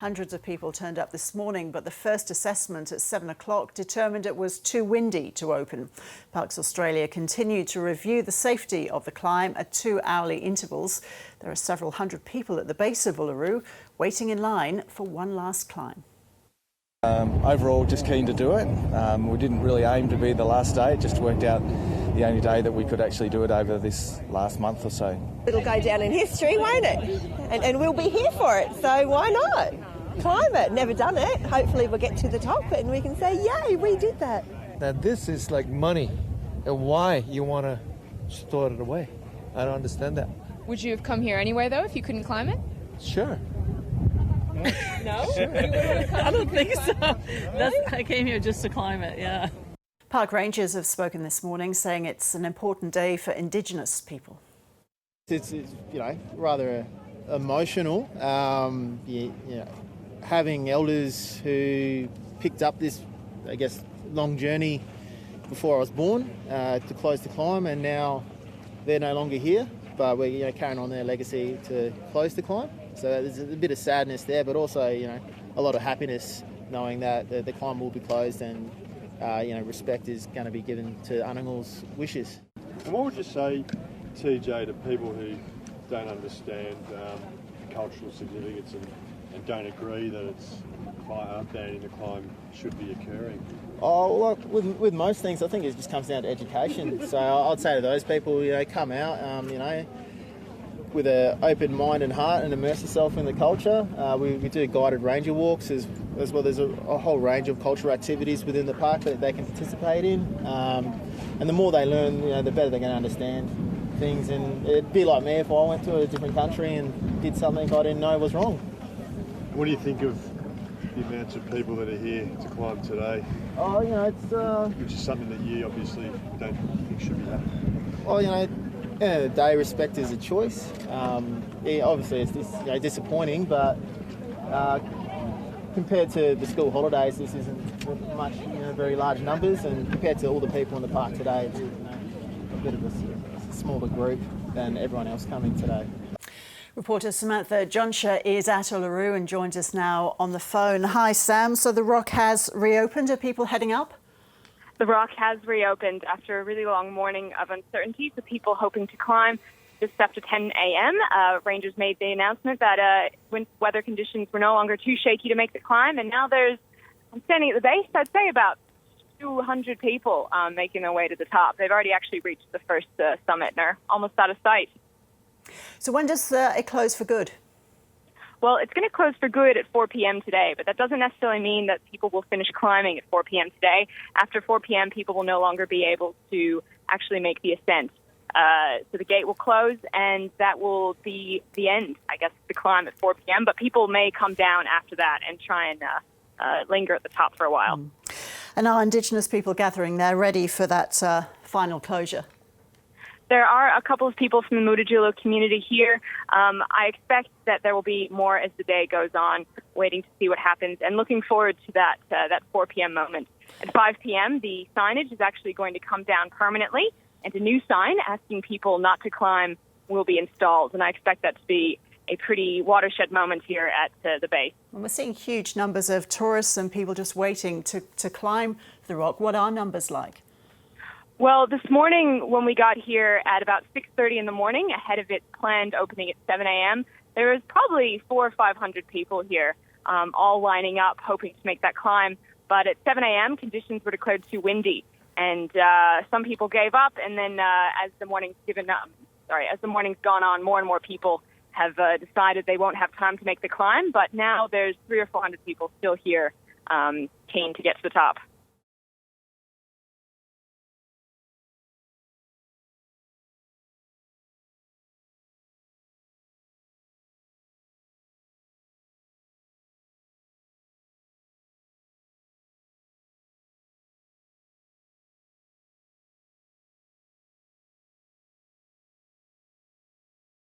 Hundreds of people turned up this morning, but the first assessment at 7 o'clock determined it was too windy to open. Parks Australia continue to review the safety of the climb at 2 hourly intervals. There are several hundred people at the base of Uluru waiting in line for one last climb. Overall, just keen to do it. We didn't really aim to be the last day. It just worked out the only day that we could actually do it over this last month or so. It'll go down in history, won't it? And we'll be here for it, so why not? Climb it. Never done it. Hopefully we'll get to the top and we can say, yay, we did that. Now this is like money. And why you want to store it away? I don't understand that. Would you have come here anyway, though, if you couldn't climb it? Sure. No? Sure. I don't think so. I came here just to climb it, yeah. Park rangers have spoken this morning, saying it's an important day for Indigenous people. It's rather emotional. Having elders who picked up this, long journey before I was born to close the climb, and now they're no longer here, but we're carrying on their legacy to close the climb. So there's a bit of sadness there, but also a lot of happiness knowing that the climb will be closed and respect is going to be given to Anangal's wishes. And what would you say, TJ, to people who don't understand cultural significance and don't agree that it's banning the climb should be occurring? Oh, look, with most things, I think it just comes down to education. So I'd say to those people, come out, with an open mind and heart and immerse yourself in the culture. We do guided ranger walks as well. There's a whole range of cultural activities within the park that they can participate in. And the more they learn, the better they're going to understand things. And it'd be like me if I went to a different country and did something I didn't know was wrong. What do you think of the amounts of people that are here to climb today? Oh, it's... Which is something that you obviously don't think should be happening. Well, at the end of the day, respect is a choice. Obviously, it's disappointing, but compared to the school holidays, this isn't much, very large numbers, and compared to all the people in the park today, it's a bit of a smaller group than everyone else coming today. Reporter Samantha Johnsha is at Uluru and joins us now on the phone. Hi, Sam. So the rock has reopened. Are people heading up? The rock has reopened after a really long morning of uncertainty for people hoping to climb. Just after 10 a.m., rangers made the announcement that weather conditions were no longer too shaky to make the climb. And now I'm standing at the base, I'd say about 200 people making their way to the top. They've already actually reached the first summit and are almost out of sight. So when does it close for good? Well, it's going to close for good at 4 p.m. today, but that doesn't necessarily mean that people will finish climbing at 4 p.m. today. After 4 p.m., people will no longer be able to actually make the ascent. So the gate will close, and that will be the end, of the climb at 4 p.m. But people may come down after that and try and linger at the top for a while. And are Indigenous people gathering there ready for that final closure? There are a couple of people from the Mudajulu community here. I expect that there will be more as the day goes on, waiting to see what happens and looking forward to that 4 p.m. moment. At 5 p.m., the signage is actually going to come down permanently, and a new sign asking people not to climb will be installed. And I expect that to be a pretty watershed moment here at the base. And we're seeing huge numbers of tourists and people just waiting to climb the rock. What are numbers like? Well, this morning when we got here at about 6:30 in the morning, ahead of its planned opening at 7 a.m., there was probably 400 or 500 people here, all lining up, hoping to make that climb. But at 7 a.m., conditions were declared too windy, and some people gave up. And then as the morning's gone on, more and more people have decided they won't have time to make the climb. But now there's 300 or 400 people still here, keen to get to the top.